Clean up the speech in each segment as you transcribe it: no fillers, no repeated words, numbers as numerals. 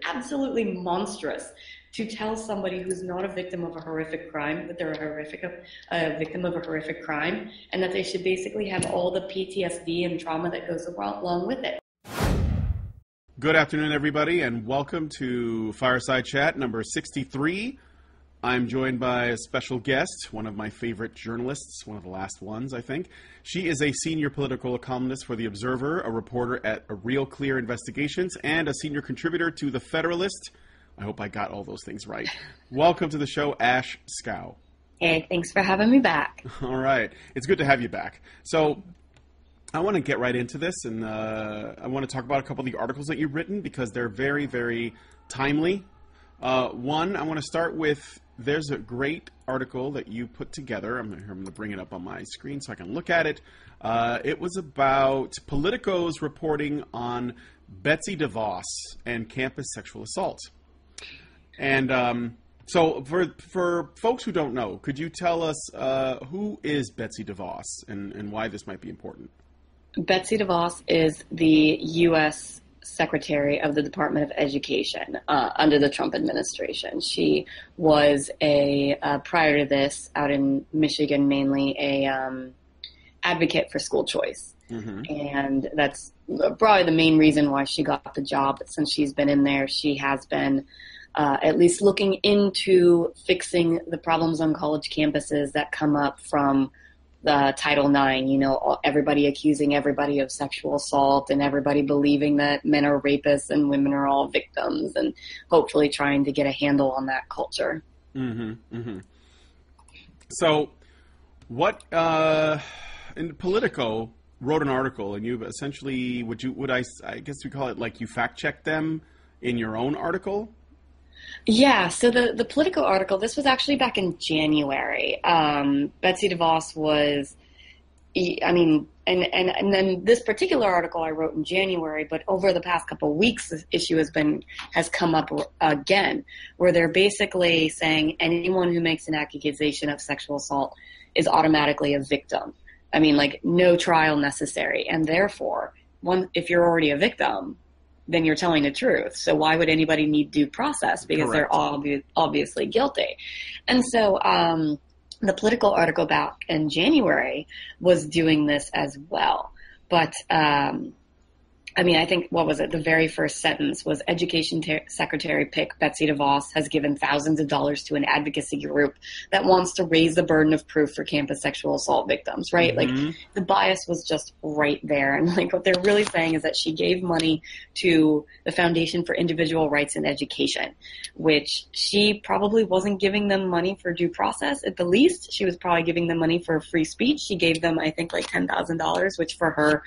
absolutely monstrous to tell somebody who's not a victim of a horrific crime that they're a victim of a horrific crime, and that they should basically have all the PTSD and trauma that goes along with it. Good afternoon, everybody, and welcome to Fireside Chat number 63. I'm joined by a special guest, one of my favorite journalists, one of the last ones, I think. She is a senior political columnist for The Observer, a reporter at Real Clear Investigations, and a senior contributor to The Federalist. I hope I got all those things right. Welcome to the show, Ashe Schow. Hey, thanks for having me back. All right. It's good to have you back. So I want to get right into this, and I want to talk about a couple of the articles that you've written because they're very, very timely. One, I want to start with, there's a great article that you put together. I'm going to bring it up on my screen so I can look at it. It was about Politico's reporting on Betsy Devos and campus sexual assault. And so for folks who don't know, could you tell us who is Betsy Devos and why this might be important? Betsy DeVos is the U.S. Secretary of the Department of Education under the Trump administration. She was prior to this, out in Michigan mainly, a advocate for school choice. Mm-hmm. And that's probably the main reason why she got the job. Since she's been in there, she has been at least looking into fixing the problems on college campuses that come up from the Title IX, everybody accusing everybody of sexual assault and everybody believing that men are rapists and women are all victims, and hopefully trying to get a handle on that culture. Mm-hmm, mm-hmm. So what, in Politico wrote an article, and you essentially, I guess we call it like you fact-checked them in your own article? Yeah, so the Politico article, this was actually back in January. Betsy DeVos was, and then this particular article I wrote in January, but over the past couple of weeks, this issue has come up again, where they're basically saying anyone who makes an accusation of sexual assault is automatically a victim. No trial necessary, and therefore, if you're already a victim, then you're telling the truth. So why would anybody need due process? Because Correct. They're all obviously guilty. And so the Politico article back in January was doing this as well. But I think, what was it? The very first sentence was Education Secretary pick Betsy DeVos has given thousands of dollars to an advocacy group that wants to raise the burden of proof for campus sexual assault victims, right? Mm-hmm. The bias was just right there. And what they're really saying is that she gave money to the Foundation for Individual Rights in Education, which she probably wasn't giving them money for due process. At the least, she was probably giving them money for free speech. She gave them, I think, $10,000, which for her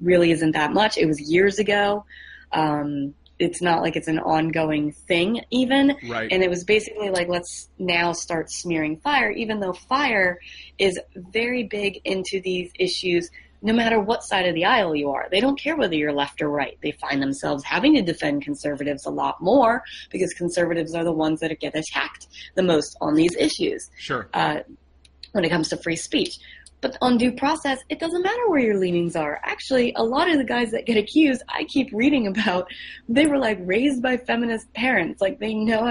really isn't that much. It was years ago. It's not like it's an ongoing thing even. Right. And it was basically let's now start smearing fire, even though fire is very big into these issues no matter what side of the aisle you are. They don't care whether you're left or right. They find themselves having to defend conservatives a lot more because conservatives are the ones that get attacked the most on these issues. Sure. When it comes to free speech. But on due process, it doesn't matter where your leanings are. Actually, a lot of the guys that get accused, I keep reading about, they were raised by feminist parents. They know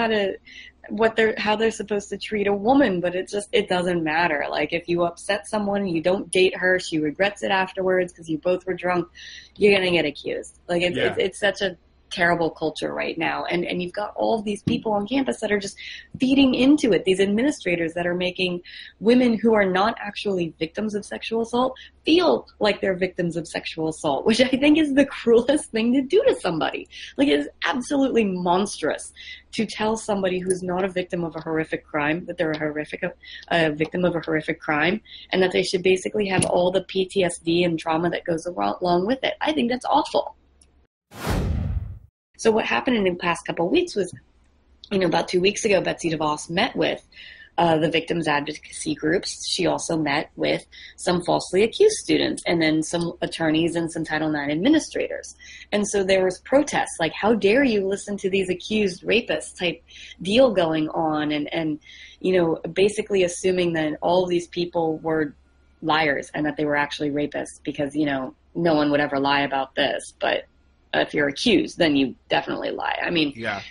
how they're supposed to treat a woman, but it doesn't matter. If you upset someone, you don't date her, she regrets it afterwards because you both were drunk, you're going to get accused. It's such a terrible culture right now. And you've got all of these people on campus that are just feeding into it, these administrators that are making women who are not actually victims of sexual assault feel like they're victims of sexual assault, which I think is the cruelest thing to do to somebody. It is absolutely monstrous to tell somebody who's not a victim of a horrific crime that they're a victim of a horrific crime, and that they should basically have all the PTSD and trauma that goes along with it. I think that's awful. So what happened in the past couple of weeks was, about 2 weeks ago, Betsy DeVos met with the victims advocacy groups. She also met with some falsely accused students and then some attorneys and some Title IX administrators. And so there was protests like, how dare you listen to these accused rapists type deal going on, and basically assuming that all of these people were liars and that they were actually rapists because, no one would ever lie about this. But if you're accused, then you definitely lie. I mean, Yeah.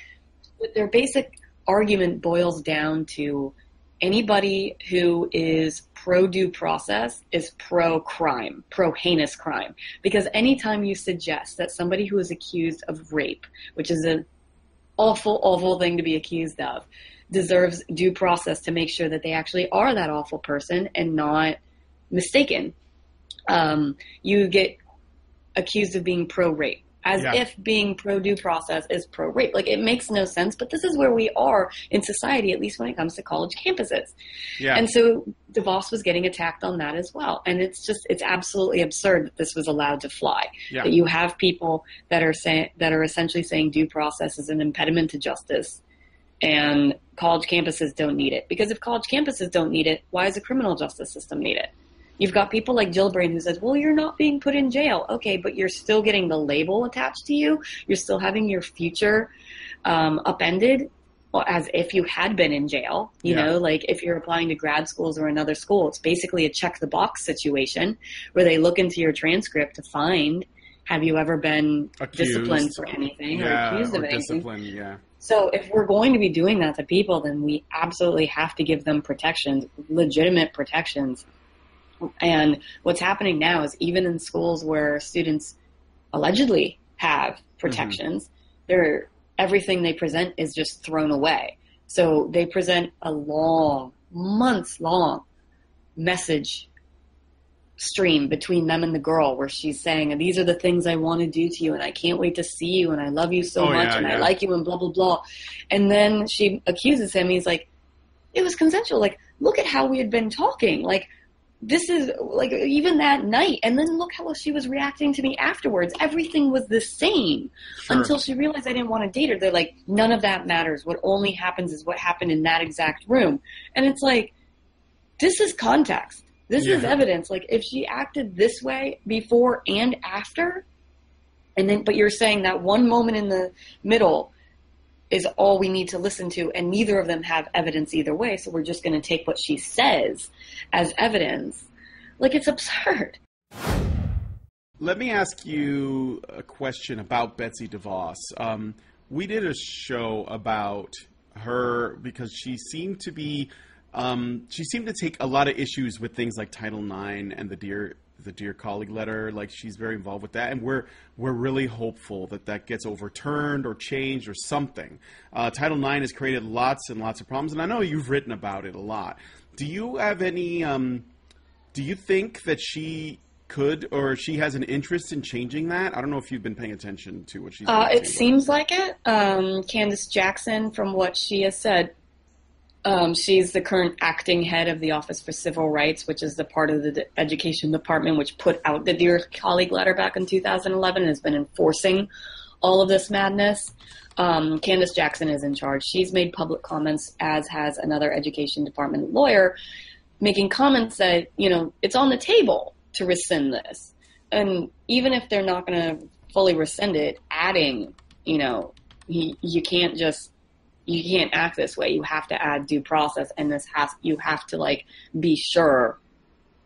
their basic argument boils down to anybody who is pro due process is pro crime, pro heinous crime. Because anytime you suggest that somebody who is accused of rape, which is an awful, awful thing to be accused of, deserves due process to make sure that they actually are that awful person and not mistaken, you get accused of being pro rape. As if being pro due process is pro rape. Like, it makes no sense, but this is where we are in society, at least when it comes to college campuses. Yeah. And so DeVos was getting attacked on that as well. And it's absolutely absurd that this was allowed to fly. Yeah. That you have people that are essentially saying due process is an impediment to justice, and college campuses don't need it. Because if college campuses don't need it, why does the criminal justice system need it? You've got people like Gillibrand who says, well, you're not being put in jail. Okay, but you're still getting the label attached to you. You're still having your future upended as if you had been in jail. You know, like if you're applying to grad schools or another school, it's basically a check the box situation where they look into your transcript to find, have you ever been disciplined for anything or accused of anything? So if we're going to be doing that to people, then we absolutely have to give them protections, legitimate protections. And what's happening now is even in schools where students allegedly have protections, everything they present is just thrown away. So they present a long, months-long message stream between them and the girl where she's saying, these are the things I want to do to you, and I can't wait to see you, and I love you so much, and I like you, and blah, blah, blah. And then she accuses him. He's like, it was consensual. Like, look at how we had been talking. Like, this is, like, even that night. And then look how she was reacting to me afterwards. Everything was the same until she realized I didn't want to date her. They're like, none of that matters. What only happens is what happened in that exact room. And it's like, this is context. This is evidence. Like, if she acted this way before and after, and then, but you're saying that one moment in the middle is all we need to listen to, and neither of them have evidence either way, so we're just going to take what she says as evidence. Like, it's absurd. Let me ask you a question about Betsy Devos. We did a show about her because she seemed to take a lot of issues with things like Title IX and the Dear Colleague letter. Like, she's very involved with that, and we're really hopeful that gets overturned or changed or something. Title IX has created lots and lots of problems, and I know you've written about it a lot. Do you have any? Do you think that she could, or she has an interest in changing that? I don't know if you've been paying attention to what she's saying. It seems like it. Candace Jackson, from what she has said, she's the current acting head of the Office for Civil Rights, which is the part of the Education Department which put out the Dear Colleague letter back in 2011 and has been enforcing all of this madness. Candace Jackson is in charge. She's made public comments, as has another Education Department lawyer, making comments that, it's on the table to rescind this. And even if they're not going to fully rescind it, adding, you can't act this way. You have to add due process, and you have to be sure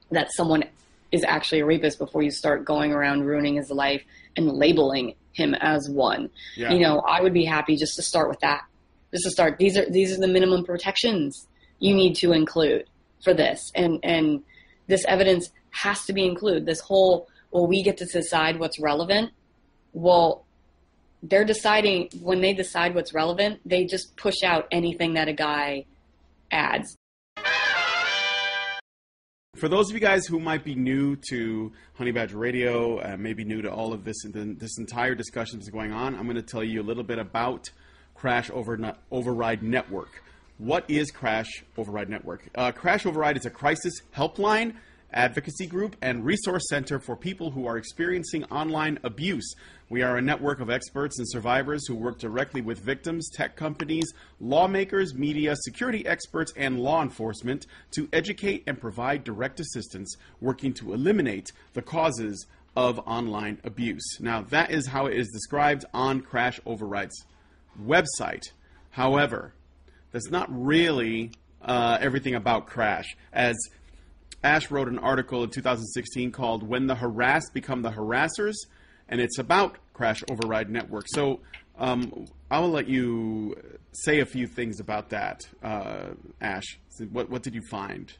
that someone is actually a rapist before you start going around ruining his life and labeling him as one. Yeah. I would be happy just to start with that. Just to start. These are the minimum protections you need to include for this, and this evidence has to be included. This whole, we get to decide what's relevant. Well, they're deciding, when they decide what's relevant, they just push out anything that a guy adds. For those of you guys who might be new to Honey Badger Radio, maybe new to all of this and this entire discussion that's going on, I'm going to tell you a little bit about Crash Override Network. What is Crash Override Network? Crash Override is a crisis helpline, advocacy group, and resource center for people who are experiencing online abuse. We are a network of experts and survivors who work directly with victims, tech companies, lawmakers, media, security experts, and law enforcement to educate and provide direct assistance, working to eliminate the causes of online abuse. Now, that is how it is described on Crash Override's website. However, that's not really everything about Crash. As Ashe wrote an article in 2016 called "When the Harassed Become the Harassers," and it's about Crash Override Network. So I will let you say a few things about that, Ashe. So what did you find?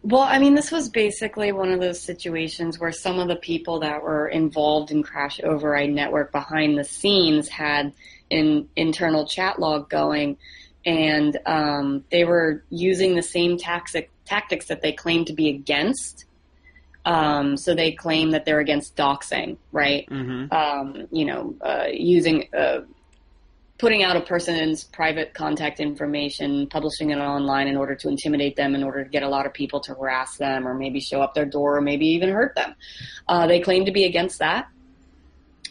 Well, I mean, this was basically one of those situations where some of the people that were involved in Crash Override Network behind the scenes had an internal chat log going, and they were using the same tactics that they claimed to be against. So they claim that they're against doxing, right? Using putting out a person's private contact information, publishing it online in order to intimidate them, in order to get a lot of people to harass them or maybe show up their door or maybe even hurt them. They claim to be against that.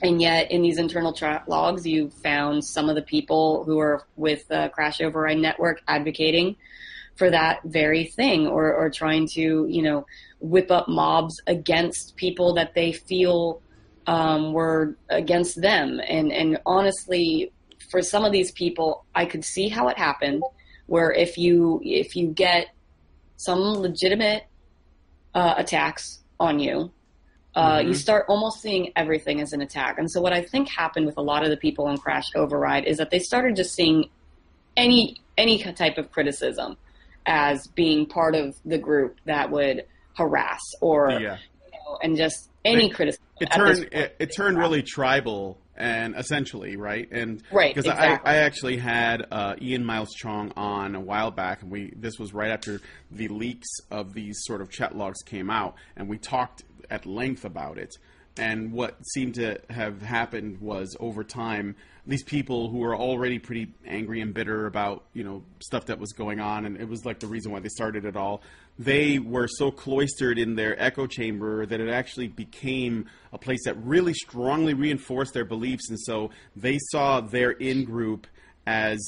And yet in these internal chat logs, you found some of the people who are with the Crash Override Network advocating for that very thing, or trying to, whip up mobs against people that they feel were against them. And honestly, for some of these people, I could see how it happened, where if you get some legitimate attacks on you, you start almost seeing everything as an attack. And so what I think happened with a lot of the people on Crash Override is that they started just seeing any type of criticism as being part of the group that would harass or and just any criticism. It turned really tribal, and essentially, right? And right, because exactly. I actually had Ian Miles Chong on a while back, and this was right after the leaks of these sort of chat logs came out, and we talked at length about it. And what seemed to have happened was, over time, these people who were already pretty angry and bitter about, stuff that was going on, and it was like the reason why they started it all, they were so cloistered in their echo chamber that it actually became a place that really strongly reinforced their beliefs. And so they saw their in-group as,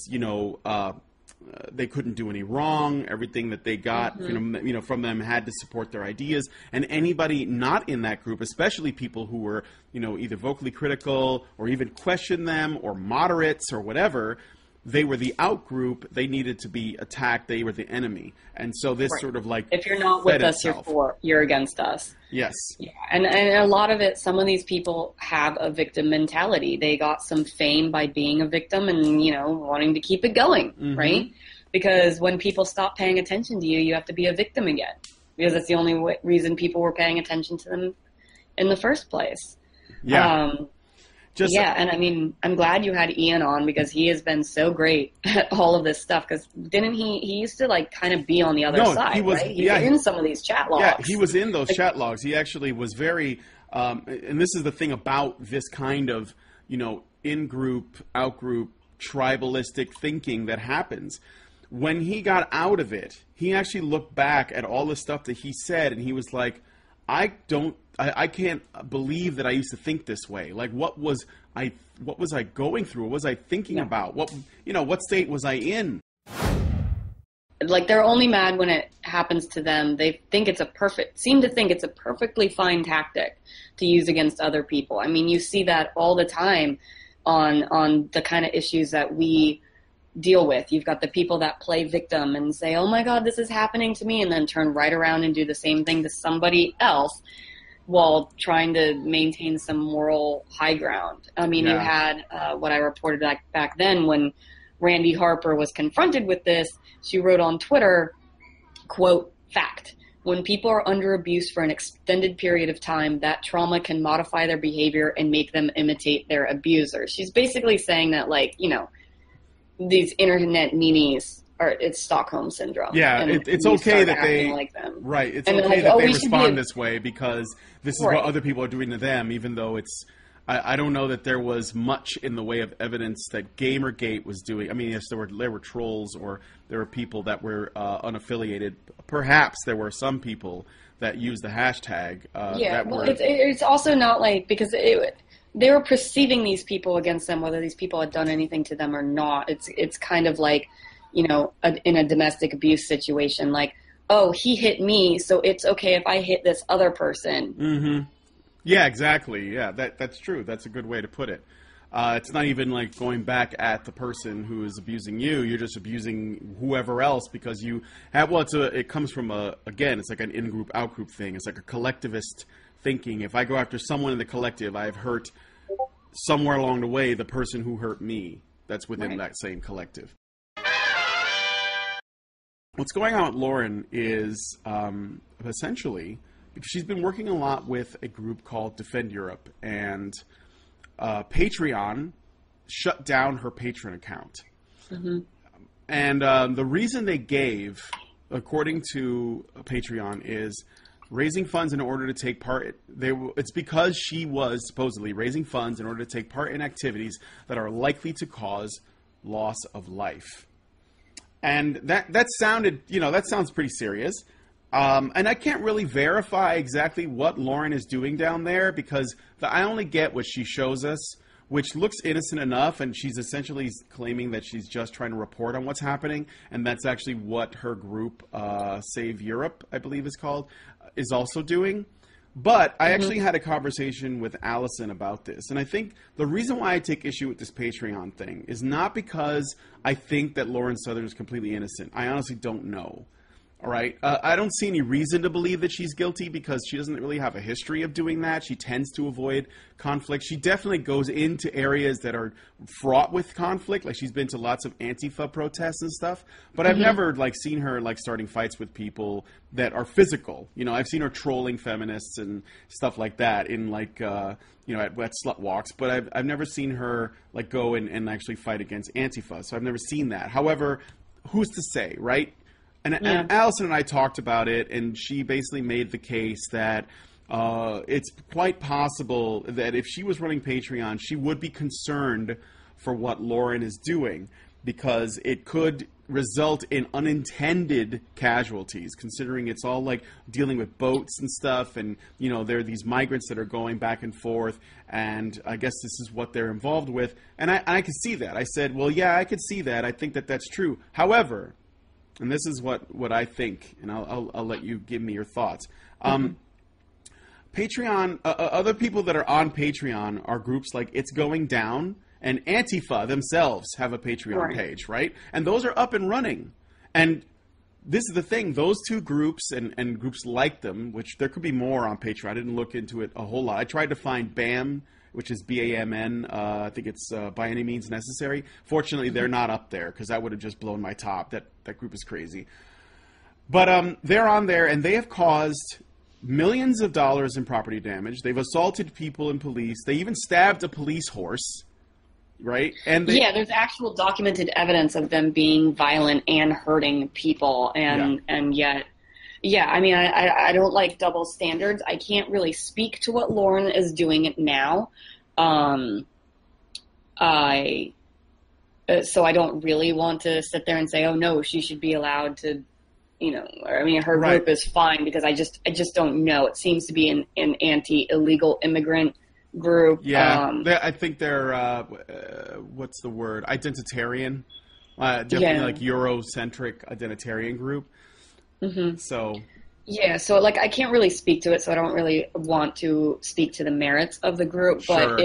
they couldn't do any wrong. Everything that they got, from them had to support their ideas. And anybody not in that group, especially people who were, either vocally critical or even questioned them or moderates or whatever, they were the out group. They needed to be attacked. They were the enemy. And so this sort of like, if you're not with us, you're against us. Yes. Yeah. And a lot of it, some of these people have a victim mentality. They got some fame by being a victim and, wanting to keep it going, right? Because when people stop paying attention to you, you have to be a victim again, because that's the only reason people were paying attention to them in the first place. Yeah. And I mean, I'm glad you had Ian on, because he has been so great at all of this stuff. Because didn't he used to like kind of be on the other side, he was, right? He was in some of these chat logs. Yeah, he was in those chat logs. He actually was very, and this is the thing about this kind of, in-group, out-group, tribalistic thinking that happens. When he got out of it, he actually looked back at all the stuff that he said, and he was like, I can't believe that I used to think this way. Like, what was I going through? What was I thinking about? What state was I in? Like, they're only mad when it happens to them. They think seem to think it's a perfectly fine tactic to use against other people. I mean, you see that all the time on the kind of issues that we deal with. You've got the people that play victim and say, oh my God, this is happening to me, and then turn right around and do the same thing to somebody else while trying to maintain some moral high ground. I mean, you had what I reported back then when Randy Harper was confronted with this. She wrote on Twitter, quote, "Fact. When people are under abuse for an extended period of time, that trauma can modify their behavior and make them imitate their abuser." She's basically saying that, like, these internet meanies it's Stockholm syndrome. Yeah, it's okay that they like them. Right. It's and okay that they respond this way, because this is what other people are doing to them, even though it's I don't know that there was much in the way of evidence that Gamergate was doing. I mean, yes, there were trolls, or there were people that were unaffiliated. Perhaps there were some people that used the hashtag. It's also not like, because they were perceiving these people against them, whether these people had done anything to them or not. It's kind of like, in a domestic abuse situation, like, oh, he hit me, so it's okay if I hit this other person. Mm-hmm. Yeah, exactly. Yeah, that's true. That's a good way to put it. It's not even like going back at the person who is abusing you. You're just abusing whoever else because you have. Well, it comes from it's like an in-group, out-group thing. It's like a collectivist thinking. If I go after someone in the collective, I've hurt somewhere along the way, the person who hurt me that's within that same collective. What's going on with Lauren is essentially, she's been working a lot with a group called Defend Europe, and Patreon shut down her Patreon account. Mm-hmm. And the reason they gave, according to Patreon, is raising funds in order to take part. It's because she was supposedly raising funds in order to take part in activities that are likely to cause loss of life. And that sounded, that sounds pretty serious. And I can't really verify exactly what Lauren is doing down there because I only get what she shows us, which looks innocent enough, and she's essentially claiming that she's just trying to report on what's happening, and that's actually what her group, Save Europe, I believe is called, is also doing. But I actually had a conversation with Allison about this, and I think the reason why I take issue with this Patreon thing is not because I think that Lauren Southern is completely innocent. I honestly don't know. All right. I don't see any reason to believe that she's guilty because she doesn't really have a history of doing that. She tends to avoid conflict. She definitely goes into areas that are fraught with conflict. Like she's been to lots of Antifa protests and stuff. But I've never seen her starting fights with people that are physical. I've seen her trolling feminists and stuff like that in at slut walks. But I've never seen her go and actually fight against Antifa. So I've never seen that. However, who's to say, right? And Allison and I talked about it, and she basically made the case that it's quite possible that if she was running Patreon, she would be concerned for what Lauren is doing because it could result in unintended casualties, considering it's all dealing with boats and stuff, and there are these migrants that are going back and forth, and I guess this is what they're involved with. And I could see that. I said, well, yeah, I could see that. I think that that's true. However, and this is what I think, and I'll let you give me your thoughts. Patreon, other people that are on Patreon are groups like It's Going Down, and Antifa themselves have a Patreon page, right? And those are up and running. And this is the thing, those two groups and groups like them, which there could be more on Patreon. I didn't look into it a whole lot. I tried to find BAM, which is BAMN. I think it's By Any Means Necessary. Fortunately, they're not up there because that would have just blown my top. That group is crazy. But they're on there, and they have caused millions of dollars in property damage. They've assaulted people and police. They even stabbed a police horse, right? And there's actual documented evidence of them being violent and hurting people, and yet... Yeah, I mean, I don't like double standards. I can't really speak to what Lauren is doing now. So I don't really want to sit there and say, oh, no, she should be allowed to, her group is fine because I just don't know. It seems to be an anti-illegal immigrant group. Yeah, I think they're, what's the word? Identitarian. Definitely Eurocentric identitarian group. Mm-hmm. So I can't really speak to it, so I don't really want to speak to the merits of the group. But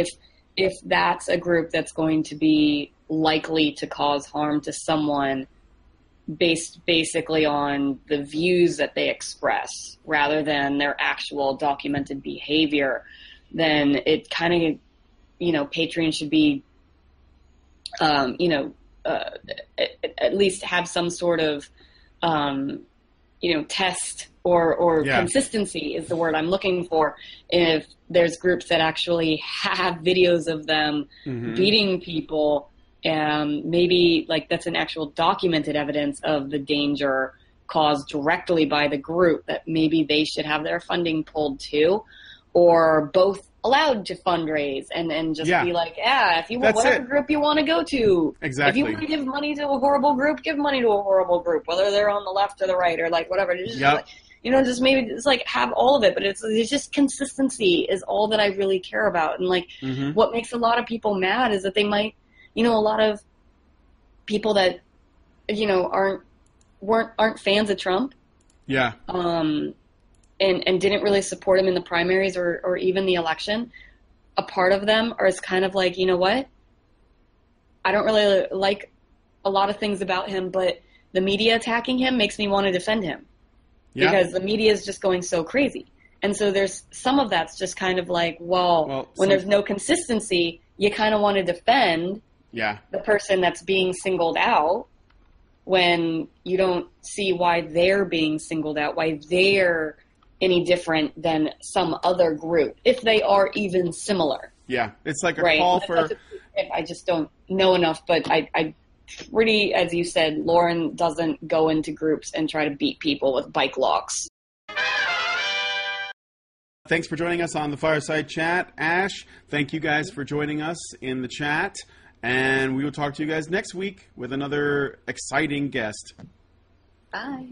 if that's a group that's going to be likely to cause harm to someone based basically on the views that they express rather than their actual documented behavior, then it kind of, Patreon should be, at least have some sort of, test or consistency is the word I'm looking for. If there's groups that actually have videos of them beating people, maybe that's an actual documented evidence of the danger caused directly by the group, that maybe they should have their funding pulled too, or both allowed to fundraise and just be like, if you want whatever group you want to go to. Exactly. If you want to give money to a horrible group, give money to a horrible group, whether they're on the left or the right or whatever. Just just maybe it's have all of it, but it's just consistency is all that I really care about. And what makes a lot of people mad is that they might, a lot of people that, aren't fans of Trump. Yeah. And didn't really support him in the primaries or even the election, a part of them is kind of like, you know what? I don't really like a lot of things about him, but the media attacking him makes me want to defend him because the media is just going so crazy. And so there's some of that's just kind of like, well when there's no consistency, you kind of want to defend the person that's being singled out when you don't see why they're being singled out, why they're any different than some other group, if they are even similar. Yeah, it's like a call for... I just don't know enough, but I pretty, as you said, Lauren doesn't go into groups and try to beat people with bike locks. Thanks for joining us on the Fireside Chat, Ashe. Thank you guys for joining us in the chat. And we will talk to you guys next week with another exciting guest. Bye.